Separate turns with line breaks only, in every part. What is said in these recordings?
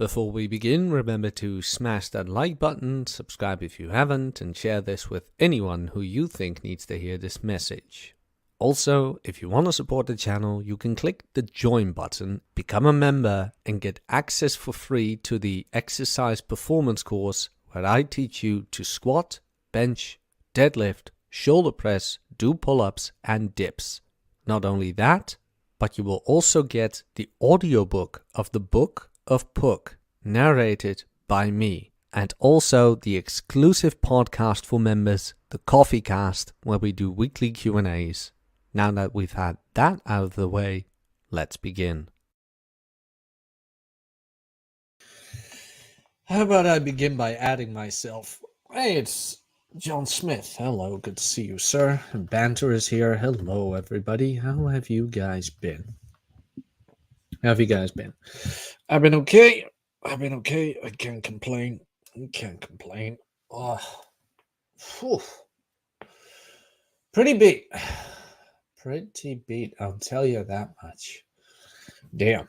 Before we begin, remember to smash that like button, subscribe if you haven't, and share this with anyone who you think needs to hear this message. Also, if you want to support the channel, you can click the join button, become a member, and get access for free to the exercise performance course where I teach you to squat, bench, deadlift, shoulder press, do pull-ups, and dips. Not only that, but you will also get the audiobook of the Book of Puck, narrated by me, and also the exclusive podcast for members, the Troofcast, where we do weekly Q&As. Now that we've had that out of the way, let's begin. How about I begin by adding myself? Hey, it's John Smith. Hello, good to see you, sir. Banter is here. Hello, everybody. How have you guys been? How have you guys been? I've been okay. I can't complain. Oh, whew. Pretty beat. I'll tell you that much. Damn.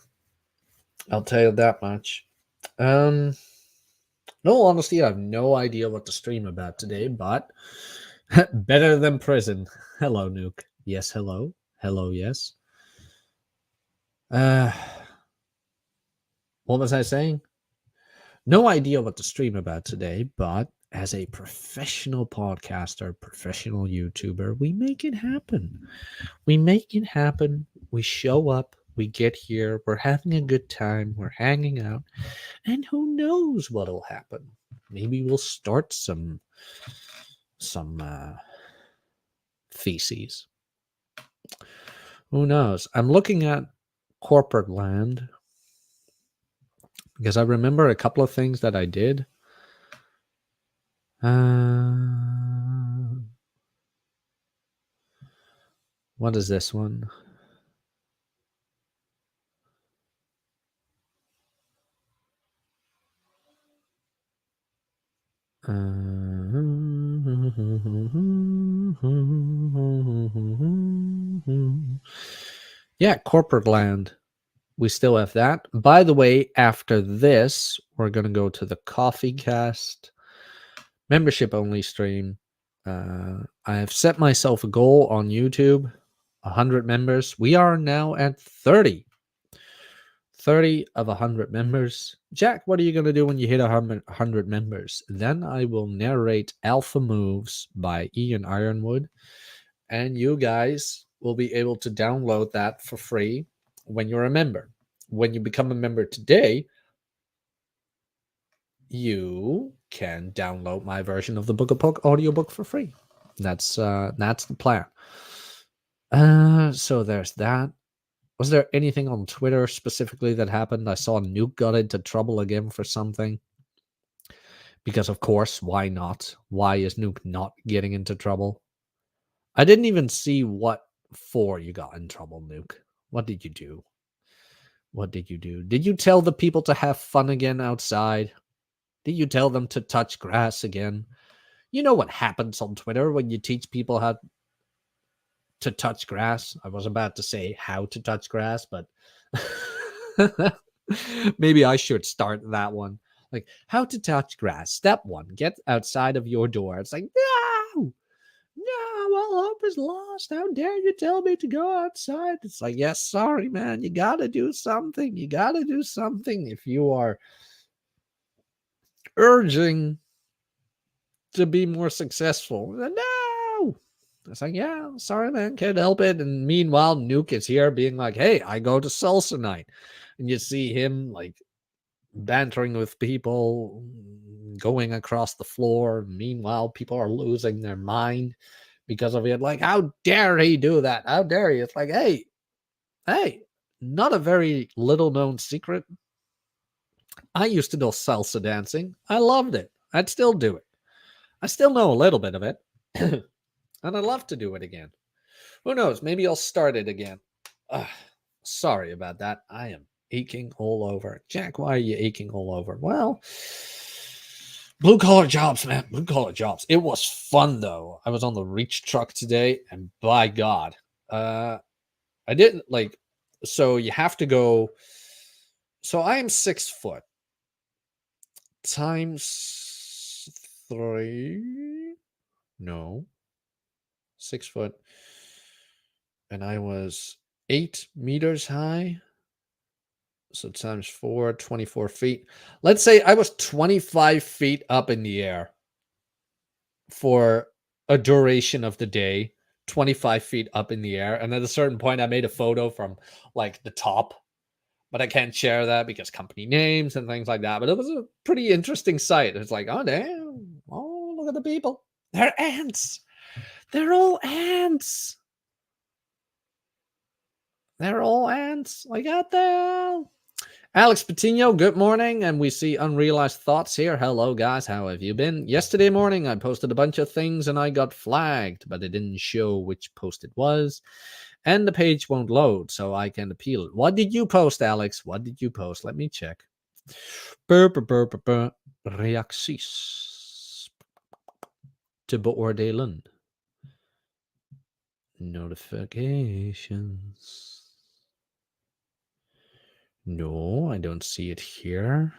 I'll tell you that much. No, honestly, I have no idea what to stream about today, but better than prison. Hello, Nuke. Yes, hello. Hello, yes. What was I saying? No idea what to stream about today, but as a professional podcaster, professional YouTuber, we make it happen. We show up, we get here, we're having a good time, we're hanging out, and who knows what'll happen. Maybe we'll start some feces. Who knows? I'm looking at corporate land because I remember a couple of things that I did. What is this one? Yeah, corporate land. We still have that. By the way, after this, we're going to go to the Troofcast membership only stream. I have set myself a goal on YouTube, 100 members. We are now at 30. 30 of 100 members. Jack, what are you going to do when you hit 100 members? Then I will narrate Alpha Moves by Ian Ironwood, and you guys will be able to download that for free when you're a member. When you become a member today, you can download my version of the Book of Puck audiobook for free. That's the plan. So there's that. Was there anything on Twitter specifically that happened? I saw Nuke got into trouble again for something. Because, of course, why not? Why is Nuke not getting into trouble? I didn't even see what for you got in trouble, Nuke. What did you do? Did you tell the people to have fun again outside? Did you tell them to touch grass again? You know what happens on Twitter when you teach people how to touch grass? I was about to say how to touch grass, but maybe I should start that one. Like, how to touch grass. Step 1, get outside of your door. It's like, no, all hope is lost. How dare you tell me to go outside? It's like, yes, sorry, man. You got to do something. If you are urging to be more successful. No! It's like, yeah, sorry, man. Can't help it. And meanwhile, Nuke is here being like, hey, I go to salsa night. And you see him, like, bantering with people, going across the floor. Meanwhile, people are losing their mind because of it. Like, how dare he do that? How dare he? It's like, hey, not a very little known secret. I used to do salsa dancing. I loved it. I'd still do it. I still know a little bit of it. And I'd love to do it again. Who knows? Maybe I'll start it again. Sorry about that. I am aching all over. Jack, why are you aching all over? Well, blue collar jobs, man. Blue collar jobs. It was fun, though. I was on the reach truck today, and by God, I didn't like. So you have to go. So I am 6 foot. times 3. No, 6 foot. And I was 8 meters high. So times 4, 24 feet. Let's say I was 25 feet up in the air for a duration of the day, 25 feet up in the air. And at a certain point, I made a photo from like the top, but I can't share that because company names and things like that. But it was a pretty interesting sight. It's like, oh, damn. Oh, look at the people. They're ants. They're all ants. They're all ants. Like, out there. Alex Patino, good morning. And we see Unrealized Thoughts here. Hello, guys. How have you been? Yesterday morning, I posted a bunch of things and I got flagged, but it didn't show which post it was. And the page won't load, so I can appeal it. What did you post, Alex? What did you post? Let me check. Reacties te beoordelen. Notifications. No, I don't see it here.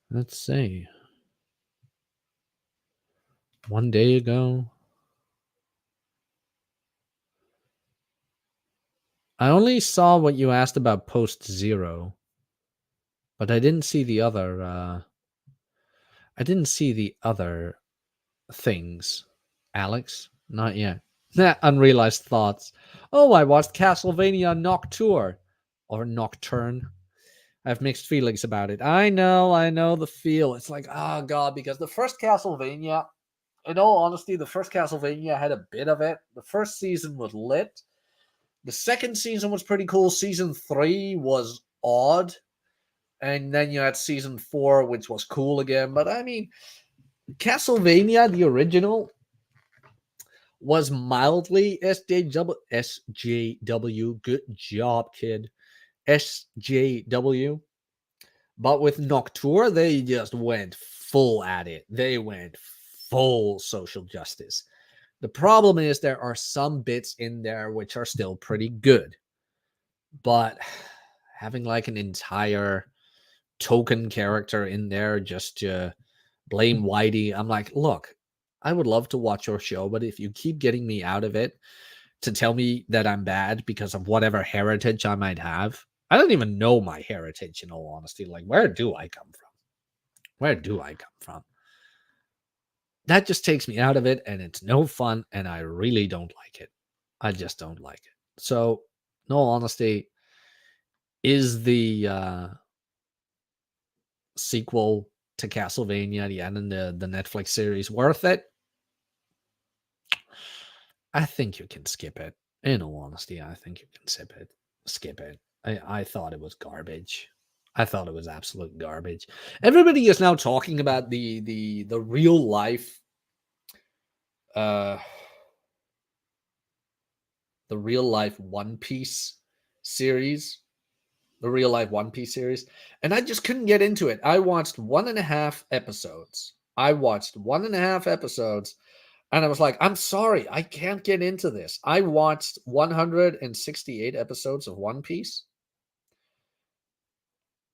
Let's see. 1 day ago. I only saw what you asked about post 0, but I didn't see the other. I didn't see the other things. Alex, not yet. Unrealized Thoughts. Oh, I watched Castlevania Nocturne or Nocturne. I have mixed feelings about it. I know the feel. It's like, oh god, because the first Castlevania, in all honesty, the first Castlevania had a bit of it. The first season was lit. The second season was pretty cool. Season 3 was odd. And then you had season 4, which was cool again. But I mean, Castlevania, the original, was mildly SJW. Good job, kid. SJW. But with Nocturne, they just went full at it. They went full social justice. The problem is there are some bits in there which are still pretty good. But having like an entire token character in there just to blame Whitey, I'm like, look, I would love to watch your show, but if you keep getting me out of it to tell me that I'm bad because of whatever heritage I might have, I don't even know my heritage, in all honesty. Like, where do I come from? Where do I come from? That just takes me out of it, and it's no fun, and I really don't like it. I just don't like it. So, in all honesty, is the sequel to Castlevania, the end of the Netflix series, worth it? I think you can skip it. In all honesty, I think you can skip it. I thought it was garbage. I thought it was absolute garbage. Everybody is now talking about the real life the real life One Piece series. The real life One Piece series. And I just couldn't get into it. I watched 1.5 episodes. And I was like, I'm sorry, I can't get into this. I watched 168 episodes of One Piece.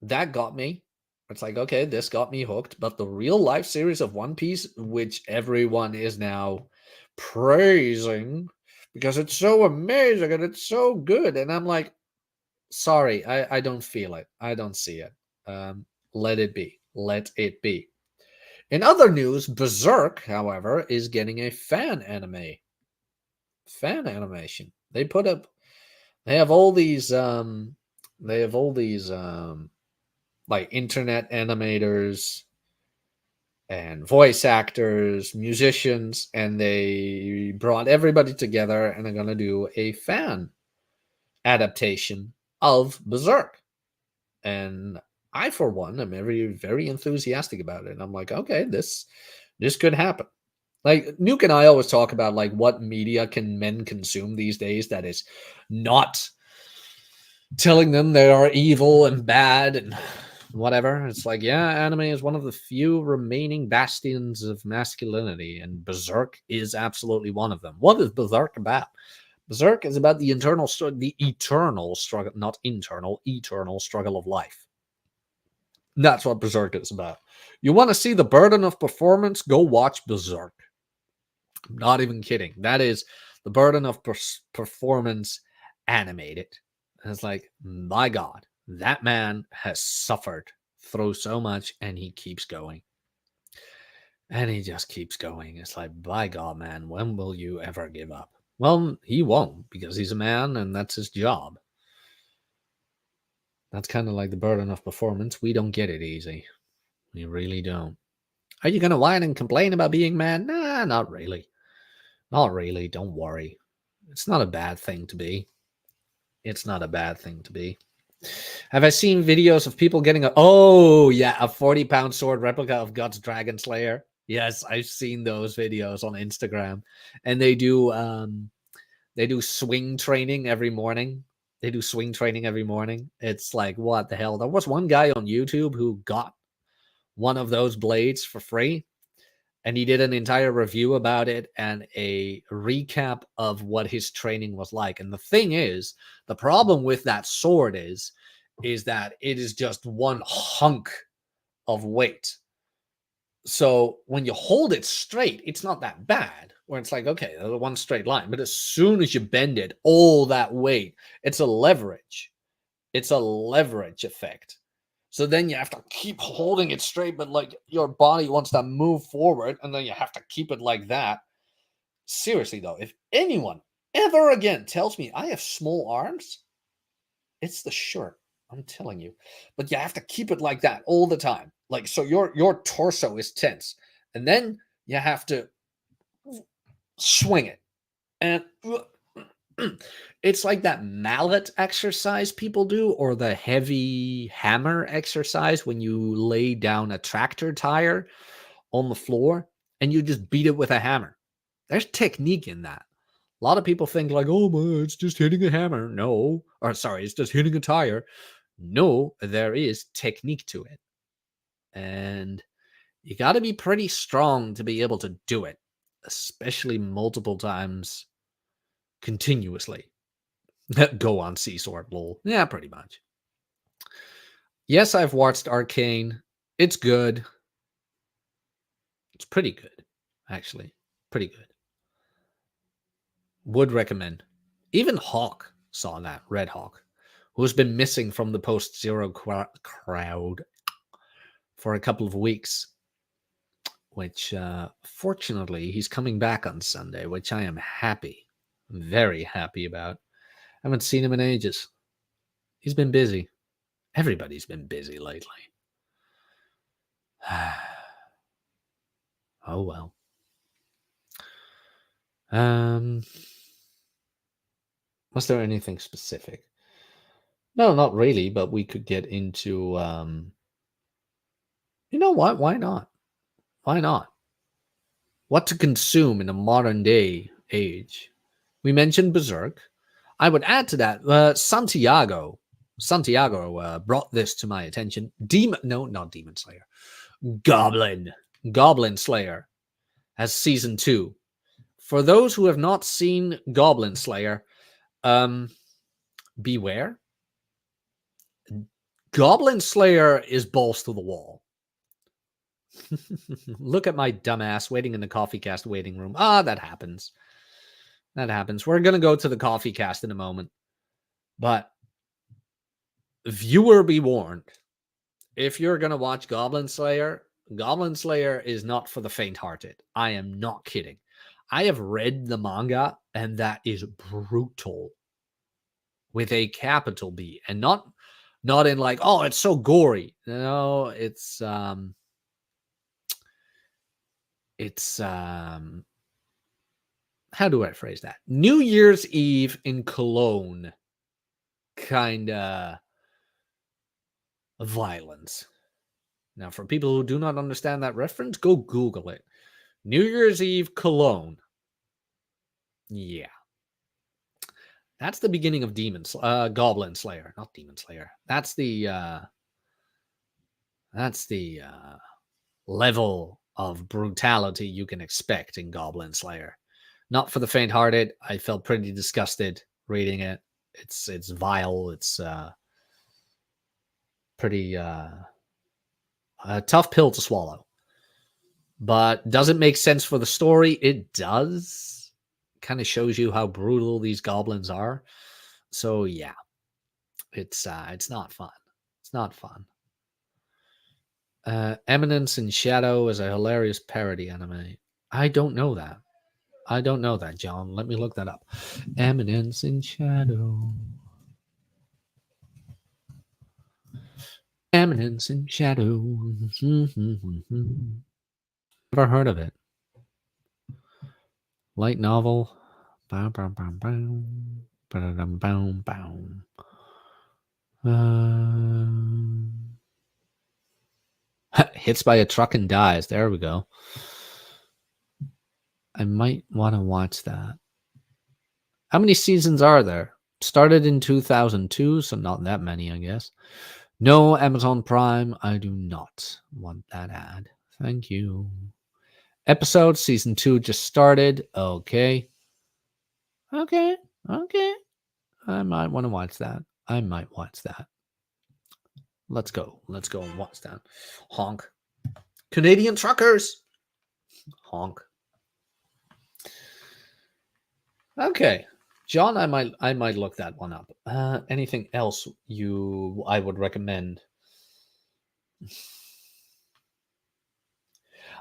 That got me. It's like, okay, this got me hooked. But the real life series of One Piece, which everyone is now praising because it's so amazing and it's so good. And I'm like, sorry, I don't feel it. I don't see it. Let it be. Let it be. In other news, Berserk, however, is getting a fan animation. They have all these like internet animators and voice actors, musicians, and they brought everybody together and they're going to do a fan adaptation of Berserk. And I, for one, am very, very enthusiastic about it. And I'm like, okay, this could happen. Like Nuke and I always talk about like what media can men consume these days that is not telling them they are evil and bad and whatever. It's like, yeah, anime is one of the few remaining bastions of masculinity, and Berserk is absolutely one of them. What is Berserk about? Berserk is about the eternal struggle of life. That's what Berserk is about. You want to see the burden of performance? Go watch Berserk. I'm not even kidding. That is the burden of performance animated. And it's like, my God, that man has suffered through so much and he keeps going. And he just keeps going. It's like, by God, man, when will you ever give up? Well, he won't because he's a man and that's his job. That's kind of like the burden of performance. We don't get it easy. We really don't. Are you going to whine and complain about being mad? Nah, not really. Not really. Don't worry. It's not a bad thing to be. It's not a bad thing to be. Have I seen videos of people getting a 40-pound sword replica of God's Dragon Slayer? Yes, I've seen those videos on Instagram. And they do swing training every morning. It's like, what the hell? There was one guy on YouTube who got one of those blades for free. And he did an entire review about it and a recap of what his training was like. And the thing is, the problem with that sword is that it is just one hunk of weight. So when you hold it straight, it's not that bad. Where it's like, okay, one straight line. But as soon as you bend it, all that weight, it's a leverage. It's a leverage effect. So then you have to keep holding it straight, but like your body wants to move forward, and then you have to keep it like that. Seriously, though, if anyone ever again tells me I have small arms, it's the shirt. I'm telling you. But you have to keep it like that all the time. Like, so your torso is tense. And then you have to swing it. And it's like that mallet exercise people do, or the heavy hammer exercise when you lay down a tractor tire on the floor and you just beat it with a hammer. There's technique in that. A lot of people think like, oh, man, it's just hitting a hammer. No. Or sorry, it's just hitting a tire. No, there is technique to it. And you got to be pretty strong to be able to do it, especially multiple times continuously. Go on, Seasword, lol. Yeah, pretty much. Yes, I've watched Arcane. It's good. It's pretty good, actually. Pretty good. Would recommend. Even Hawk saw that, Red Hawk, who's been missing from the post-zero crowd for a couple of weeks, which fortunately he's coming back on Sunday, which I am happy, very happy about. I haven't seen him in ages. He's been busy. Everybody's been busy lately. Oh, well. Was there anything specific? No, not really, but we could get into, you know what? Why not? Why not? What to consume in a modern day age? We mentioned Berserk. I would add to that, Santiago brought this to my attention. Not Demon Slayer. Goblin Slayer has season 2. For those who have not seen Goblin Slayer, beware. Goblin Slayer is balls to the wall. Look at my dumbass waiting in the Coffee Cast waiting room. That happens. That happens. We're going to go to the Coffee Cast in a moment. But viewer be warned. If you're going to watch Goblin Slayer is not for the faint-hearted. I am not kidding. I have read the manga, and that is brutal. With a capital B. And not in like, oh, it's so gory. No, it's how do I phrase that? New Year's Eve in Cologne kind of violence. Now, for people who do not understand that reference, go Google it. New Year's Eve Cologne. Yeah. That's the beginning of Goblin Slayer, not Demon Slayer. That's the level of brutality you can expect in Goblin Slayer. Not for the faint-hearted. I felt pretty disgusted reading it. It's vile. It's pretty A tough pill to swallow. But does it make sense for the story? It does. Kind of shows you how brutal these goblins are. So yeah, it's not fun. It's not fun. Eminence in Shadow is a hilarious parody anime. I don't know that. I don't know that, John. Let me look that up. Eminence in Shadow. Eminence in Shadow. Never heard of it. Light novel. Bow, bow, bow, bow. Ba-da-dum, bow, bow. Hits by a truck and dies. There we go. I might want to watch that. How many seasons are there? Started in 2002, so not that many, I guess. No, Amazon Prime. I do not want that ad. Thank you. Episode season 2 just started. Okay. I might want to watch that. Let's go and watch that. Honk. Canadian truckers. Honk. Okay. John, I might look that one up. Anything else I would recommend?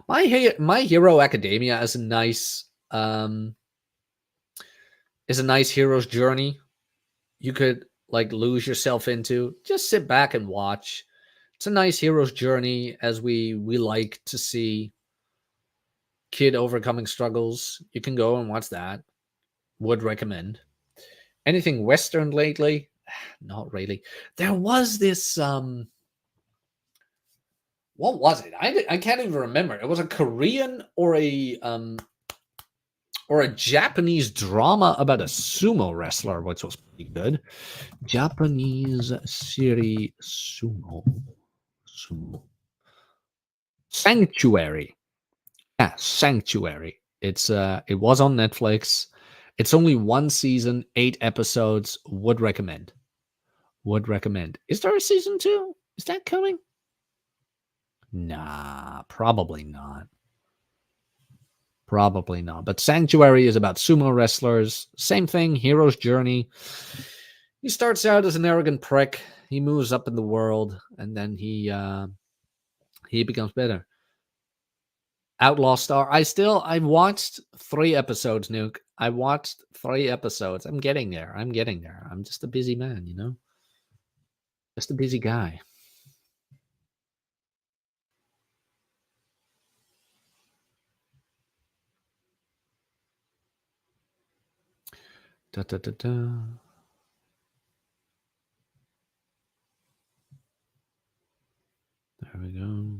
My Hero Academia is a nice hero's journey. You could like lose yourself into. Just sit back and watch. It's a nice hero's journey, as we like to see kid overcoming struggles. You can go and watch that. Would recommend. Anything Western lately? Not really. There was this what was it? I can't even remember. It was a Korean or a Japanese drama about a sumo wrestler, which was pretty good. Japanese series sumo. Sanctuary. Yeah, Sanctuary. It was on Netflix. It's only 1 season, 8 episodes. Would recommend. Is there a season 2? Is that coming? Nah, probably not. But Sanctuary is about sumo wrestlers. Same thing, hero's journey. He starts out as an arrogant prick. He moves up in the world, and then he becomes better. Outlaw Star. I've watched 3 episodes, Nuke. I watched 3 episodes. I'm getting there. I'm just a busy man, you know? Just a busy guy. Da, da, da, da. There we go.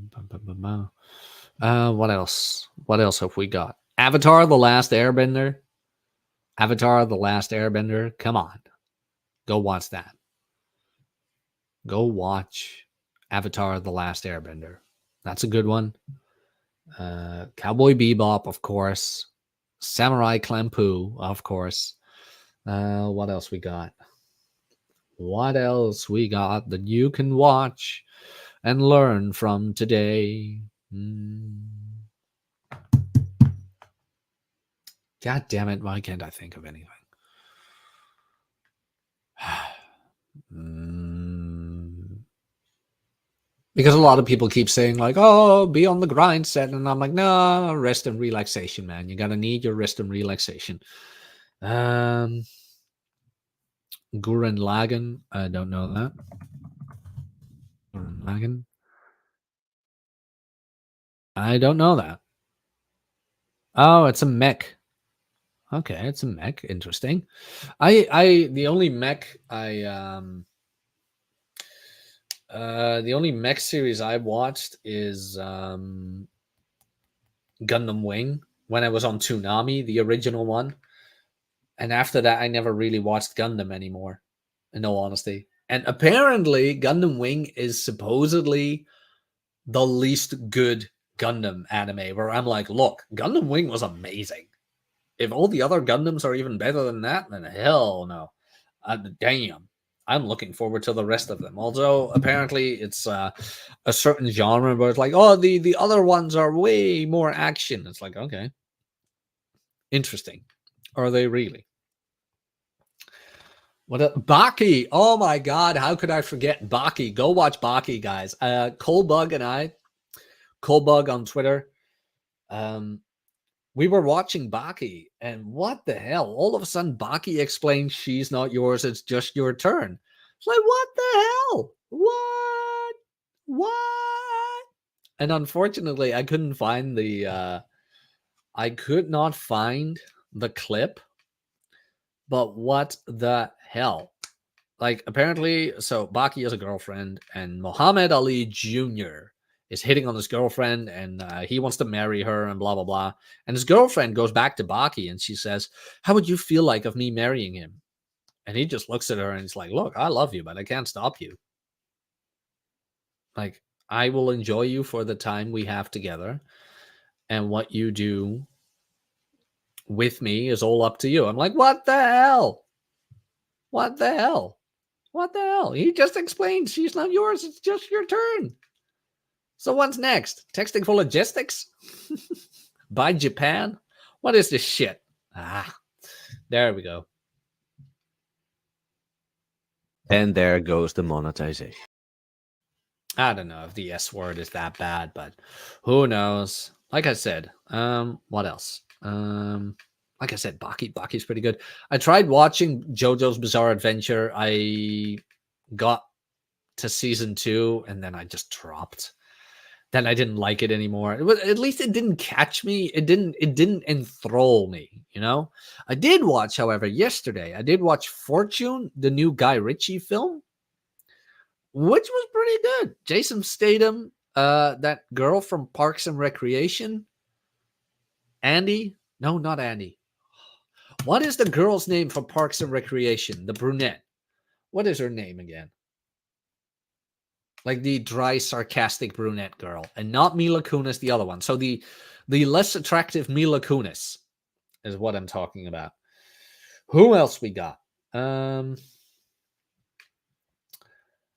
What else? What else have we got? Avatar: The Last Airbender. Come on. Go watch that. Go watch Avatar: The Last Airbender. That's a good one. Cowboy Bebop, of course. Samurai Champloo, of course. What else we got? That you can watch and learn from today? God damn it, why can't I think of anything? Because a lot of people keep saying like, oh, be on the grind set. And I'm like, no, rest and relaxation, man. You got to need your rest and relaxation. Gurren Lagann. I don't know that. Gurren Lagann. I don't know that. Oh, it's a mech. Okay, it's a mech. Interesting. The only mech the only mech series I watched is Gundam Wing when I was on Toonami, the original one. And after that, I never really watched Gundam anymore, in all honesty. And apparently, Gundam Wing is supposedly the least good Gundam anime, where I'm like, look, Gundam Wing was amazing. If all the other Gundams are even better than that, then hell no. Damn. I'm looking forward to the rest of them. Although apparently it's a certain genre, but it's like, oh, the other ones are way more action. It's like, okay, interesting. Are they really? What Baki? Oh my god, how could I forget Baki? Go watch Baki, guys. Colebug and I, Colebug on Twitter, we were watching Baki, and what the hell? All of a sudden, Baki explains she's not yours, it's just your turn. It's like, what the hell? What? What? And unfortunately, I couldn't find I could not find the clip, but what the hell? Like, apparently, so Baki has a girlfriend, and Muhammad Ali Jr. is hitting on his girlfriend, and he wants to marry her, and blah, blah, blah. And his girlfriend goes back to Baki, and she says, how would you feel like of me marrying him? And he just looks at her, and he's like, look, I love you, but I can't stop you. Like, I will enjoy you for the time we have together, and what you do with me is all up to you. I'm like, what the hell? What the hell? What the hell? He just explained she's not yours. It's just your turn. So what's next? Texting for logistics? By Japan? What is this shit? There we go.
And there goes the monetization.
I don't know if the S word is that bad, but who knows? Like I said, what else? Like I said, Baki's pretty good. I tried watching JoJo's Bizarre Adventure. I got to season 2, and then I just dropped. Then I didn't like it anymore. At least it didn't catch me. It didn't enthrall me, you know? I did watch, however, yesterday, I did watch Fortune, the new Guy Ritchie film, which was pretty good. Jason Statham, that girl from Parks and Recreation, Andy. No, not Andy. What is the girl's name from Parks and Recreation? The brunette. What is her name again? Like the dry, sarcastic brunette girl. And not Mila Kunis, the other one. So the less attractive Mila Kunis is what I'm talking about. Who else we got? And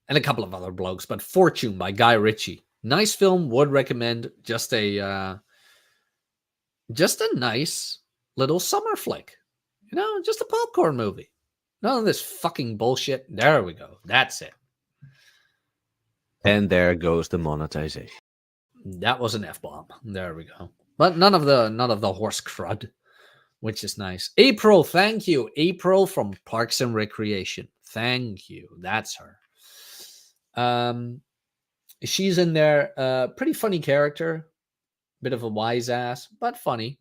a couple of other blokes. But Fortune by Guy Ritchie. Nice film. Would recommend. Just a nice little summer flick. You know, just a popcorn movie. None of this fucking bullshit. There we go. That's it.
And there goes the monetization.
That was an F-bomb. There we go. But none of the horse crud, which is nice. April, thank you. April from Parks and Recreation. Thank you. That's her. She's in there. Pretty funny character. Bit of a wise ass, but funny.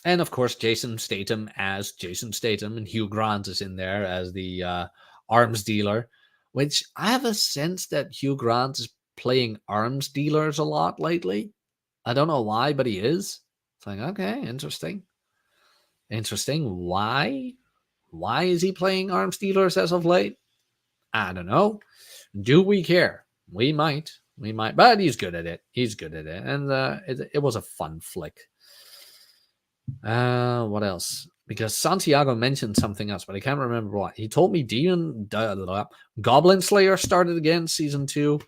And of course, Jason Statham as Jason Statham, and Hugh Grant is in there as the arms dealer, which I have a sense that Hugh Grant is playing arms dealers a lot lately. I don't know why, but he is. It's like, okay, interesting. Interesting. Why? Why is he playing arms dealers as of late? I don't know. Do we care? We might, but he's good at it. He's good at it. And it was a fun flick. What else? Because Santiago mentioned something else, but I can't remember what. He told me Goblin Slayer started again, season 2,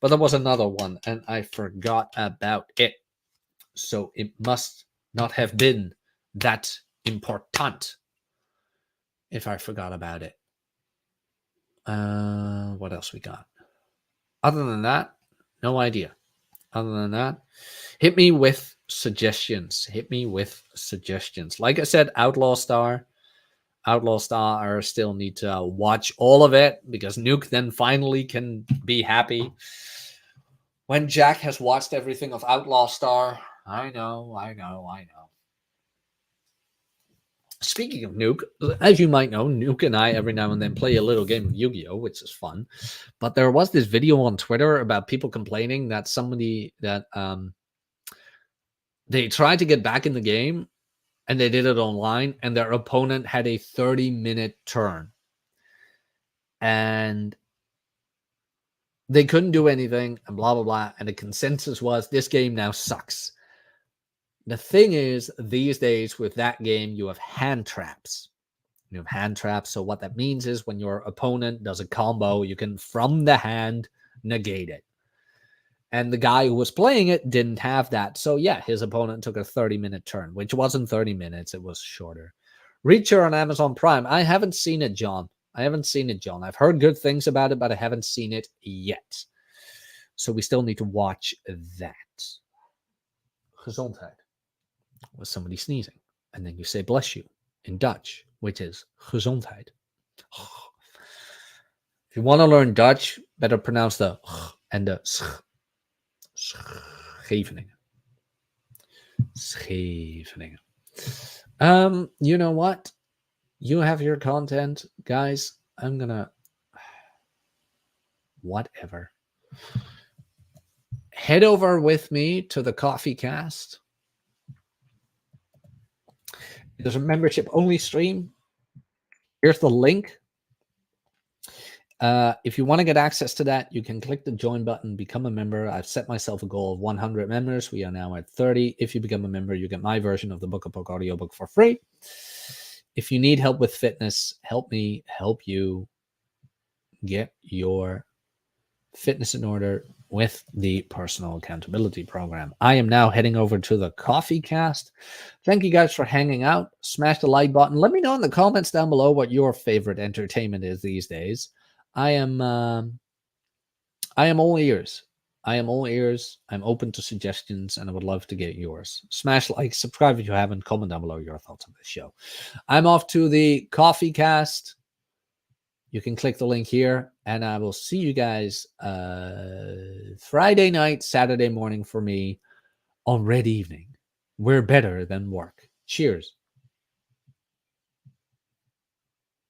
but there was another one, and I forgot about it. So it must not have been that important if I forgot about it. What else we got? Other than that, no idea. Other than that, hit me with suggestions. Like I said, Outlaw Star, I still need to watch all of it because Nuke then finally can be happy when Jack has watched everything of Outlaw Star. I know. Speaking of Nuke, as you might know, Nuke and I every now and then play a little game of Yu-Gi-Oh, which is fun. But there was this video on Twitter about people complaining that they tried to get back in the game and they did it online, and their opponent had a 30-minute turn. And they couldn't do anything, and blah, blah, blah. And the consensus was this game now sucks. The thing is, these days with that game, you have hand traps. You have hand traps. So what that means is when your opponent does a combo, you can, from the hand, negate it. And the guy who was playing it didn't have that. So yeah, his opponent took a 30-minute turn, which wasn't 30 minutes. It was shorter. Reacher on Amazon Prime. I haven't seen it, John. I've heard good things about it, but I haven't seen it yet. So we still need to watch that. Gezondheid. Was somebody sneezing. And then you say bless you in Dutch, which is gezondheid. If you want to learn Dutch, better pronounce the and the Scheveningen. Scheveningen. You know what? You have your content, guys. I'm gonna whatever. Head over with me to the Coffee Cast. There's a membership only stream. Here's the link. If you want to get access to that, you can click the join button, become a member. I've set myself a goal of 100 members. We are now at 30. If you become a member, you get my version of the Book of Book audiobook for free. If you need help with fitness, help me help you get your fitness in order with the personal accountability program. I am now heading over to the Coffee Cast. Thank you guys for hanging out. Smash the like button. Let me know in the comments down below what your favorite entertainment is these days. I am all ears. I'm open to suggestions, and I would love to get yours. Smash like, subscribe if you haven't, comment down below your thoughts on the show. I'm off to the Coffee Cast. You can click the link here, and I will see you guys Friday night, Saturday morning for me on Red Evening. We're better than work. Cheers.